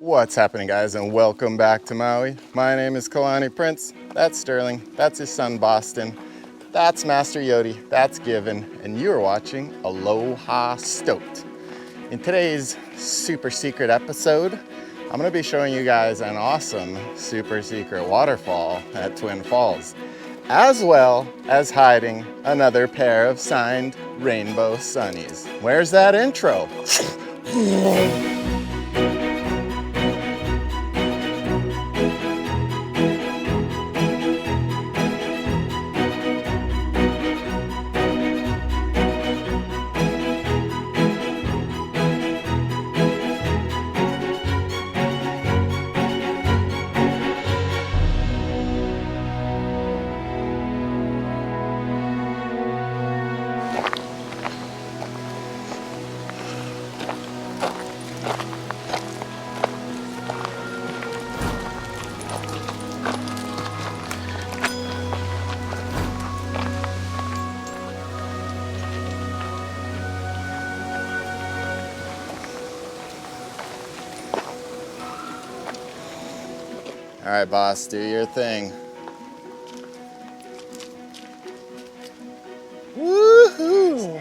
What's happening, guys, and welcome back to Maui. My name is Kalani Prince. That's Sterling. That's his son Boston. That's Master You'd. That's Given. And you are watching Aloha Stoked. In today's super secret episode, I'm going to be showing you guys an awesome super secret waterfall at Twin Falls, as well as hiding another pair of signed Rainbow Sunnies. Where's that intro? All right, boss, do your thing. Woohoo!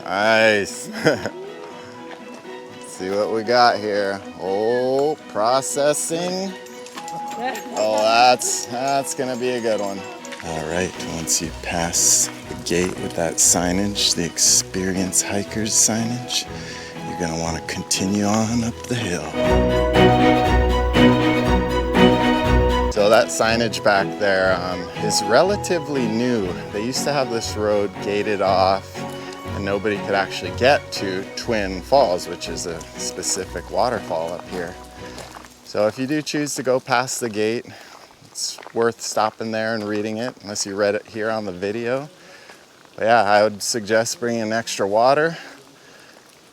Nice. Let's see what we got here. Oh, processing. Oh, that's gonna be a good one. All right, once you pass the gate with that signage, the experienced hikers signage, you're gonna want to continue on up the hill. So that signage back there is relatively new. They used to have this road gated off and nobody could actually get to Twin Falls, which is a specific waterfall up here. So if you do choose to go past the gate, it's worth stopping there and reading it, unless you read it here on the video. But yeah, I would suggest bringing extra water,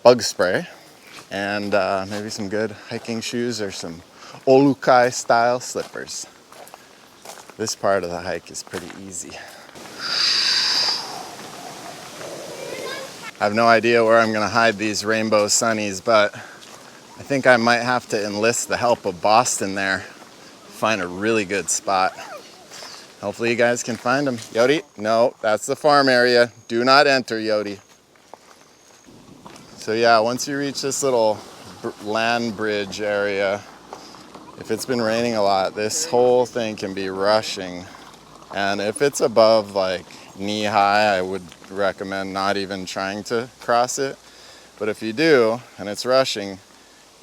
bug spray, and maybe some good hiking shoes or some Olukai style slippers. This part of the hike is pretty easy. I have no idea where I'm gonna hide these Rainbow Sunnies, but I think I might have to enlist the help of Boston there, find a really good spot. Hopefully you guys can find them. You'd? No, that's the farm area. Do not enter, You'd. So yeah, once you reach this little land bridge area, if it's been raining a lot, this whole thing can be rushing. And if it's above like knee high, I would recommend not even trying to cross it. But if you do, and it's rushing,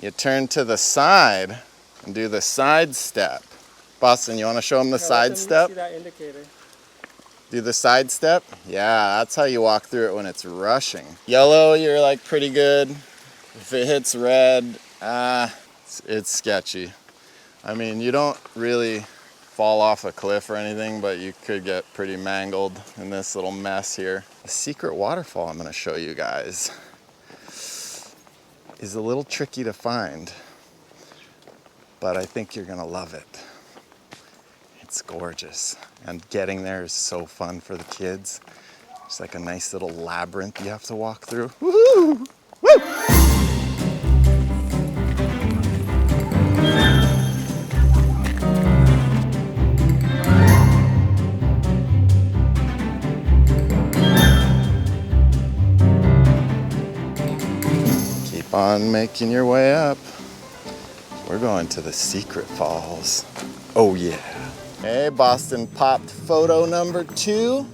you turn to the side and do the side step. Boston, you want to show them the side step? See that indicator. Do the side step? Yeah, that's how you walk through it when it's rushing. Yellow, you're like pretty good. If it hits red, it's sketchy. I mean, you don't really fall off a cliff or anything, but you could get pretty mangled in this little mess here. The secret waterfall I'm going to show you guys is a little tricky to find, but I think you're going to love it. It's gorgeous, and getting there is so fun for the kids. It's like a nice little labyrinth you have to walk through. Woohoo! Woo! On making your way up. We're going to the secret falls. Oh yeah. Hey, Boston popped photo number 2.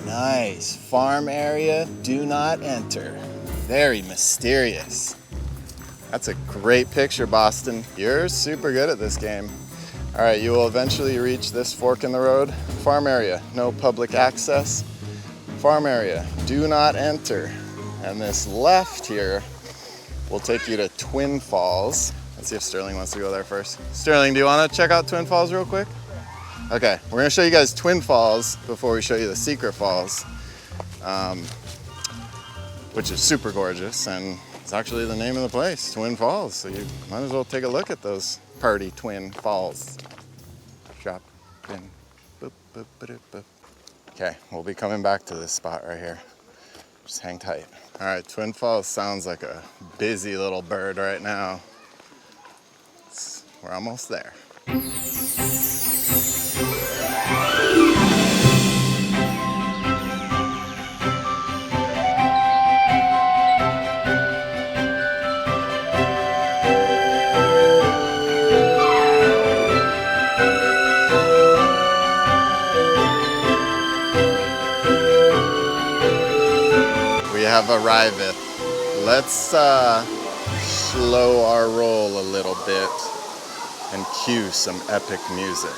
Nice. Farm area, do not enter. Very mysterious. That's a great picture, Boston. You're super good at this game. All right, you will eventually reach this fork in the road. Farm area, no public access. Farm area, do not enter. And this left here will take you to Twin Falls. Let's see if Sterling wants to go there first. Sterling, do you want to check out Twin Falls real quick? Okay, we're gonna show you guys Twin Falls before we show you the secret falls, which is super gorgeous, and it's actually the name of the place, Twin Falls. So you might as well take a look at those party Twin Falls. Drop in, boop, boop, boop, boop. Okay, we'll be coming back to this spot right here. Just hang tight. All right, Twin Falls sounds like a busy little bird right now. we're almost there. We have arrived. Let's slow our roll a little bit and cue some epic music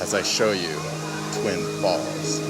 as I show you Twin Falls.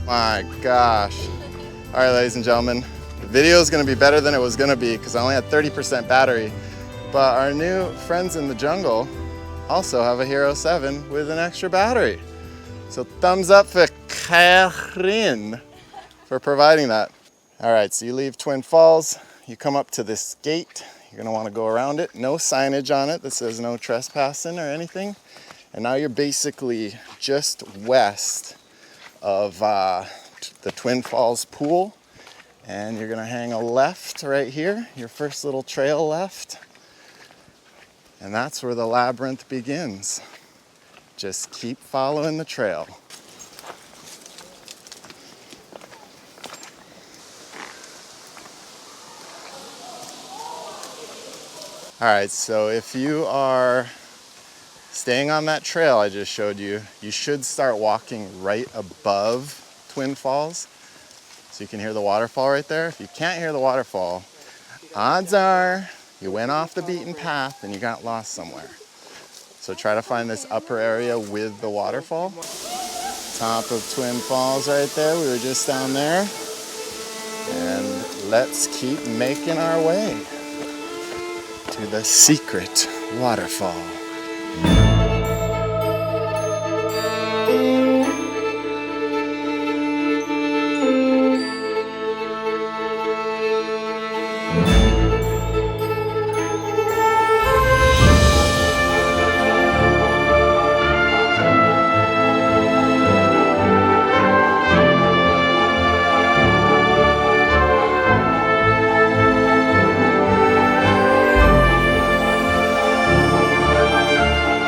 My gosh. All right, ladies and gentlemen, the video is going to be better than it was going to be because I only had 30% battery, but our new friends in the jungle also have a Hero 7 with an extra battery. So thumbs up for Karin for providing that. All right, so you leave Twin Falls, you come up to this gate, you're going to want to go around it. No signage on it that says no trespassing or anything. And now you're basically just west of the Twin Falls pool, and you're gonna hang a left right here, your first little trail left, and that's where the labyrinth begins. Just keep following the trail. All right, so if you are staying on that trail I just showed you, you should start walking right above Twin Falls so you can hear the waterfall right there. If you can't hear the waterfall, odds are you went off the beaten path and you got lost somewhere. So try to find this upper area with the waterfall. Top of Twin Falls right there, we were just down there. And let's keep making our way to the secret waterfall.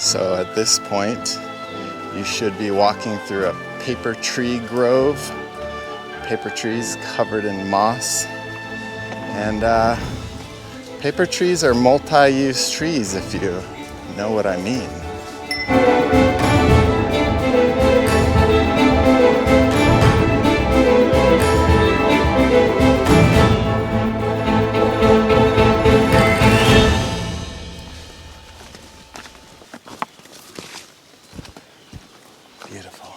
So at this point, you should be walking through a paper tree grove. Paper trees covered in moss. And paper trees are multi-use trees if you know what I mean. Beautiful.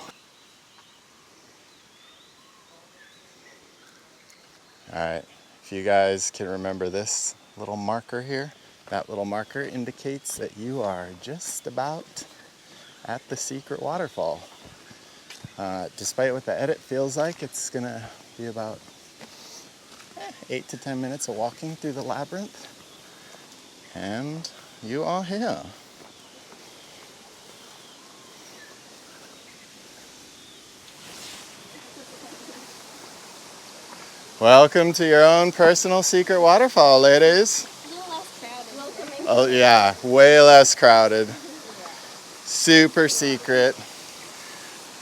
All right, if you guys can remember this little marker here, that little marker indicates that you are just about at the secret waterfall. Despite what the edit feels like, it's gonna be about 8 to 10 minutes of walking through the labyrinth, and you are here. Welcome to your own personal secret waterfall, ladies. A little less crowded. Oh yeah, way less crowded. Super secret.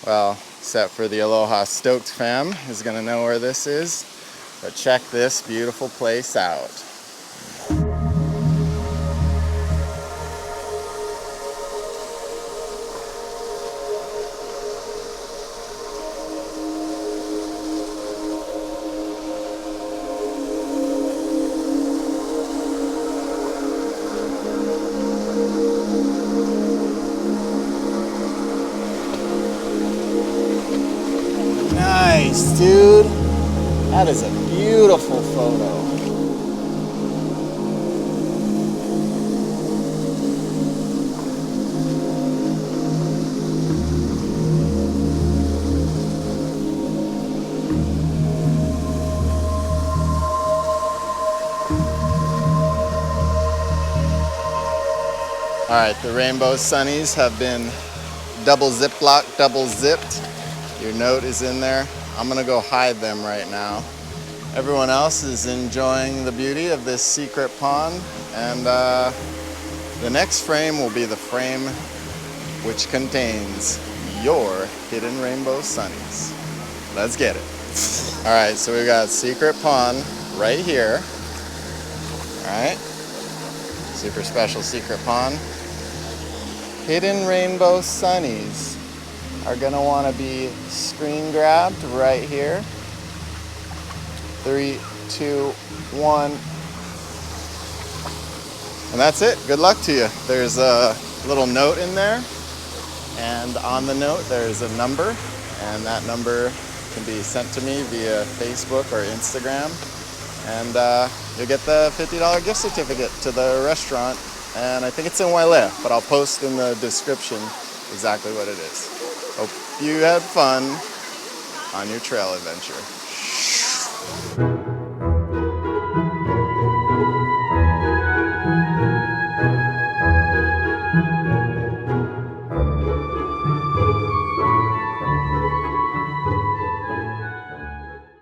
Well, except for the Aloha Stoked fam is gonna know where this is. But check this beautiful place out. Nice, dude. That is a beautiful photo. All right, the Rainbow Sunnies have been double ziplocked, double zipped. Your note is in there. I'm gonna go hide them right now. Everyone else is enjoying the beauty of this secret pond, and the next frame will be the frame which contains your hidden Rainbow Sunnies. Let's get it. All right, so we got secret pond right here. All right, super special secret pond. Hidden Rainbow Sunnies are gonna wanna be screen grabbed right here. 3, 2, 1. And that's it. Good luck to you. There's a little note in there, and on the note there's a number, and that number can be sent to me via Facebook or Instagram, and you'll get the $50 gift certificate to the restaurant, and I think it's in Iʻll, but I'll post in the description exactly what it is. Hope you had fun on your trail adventure.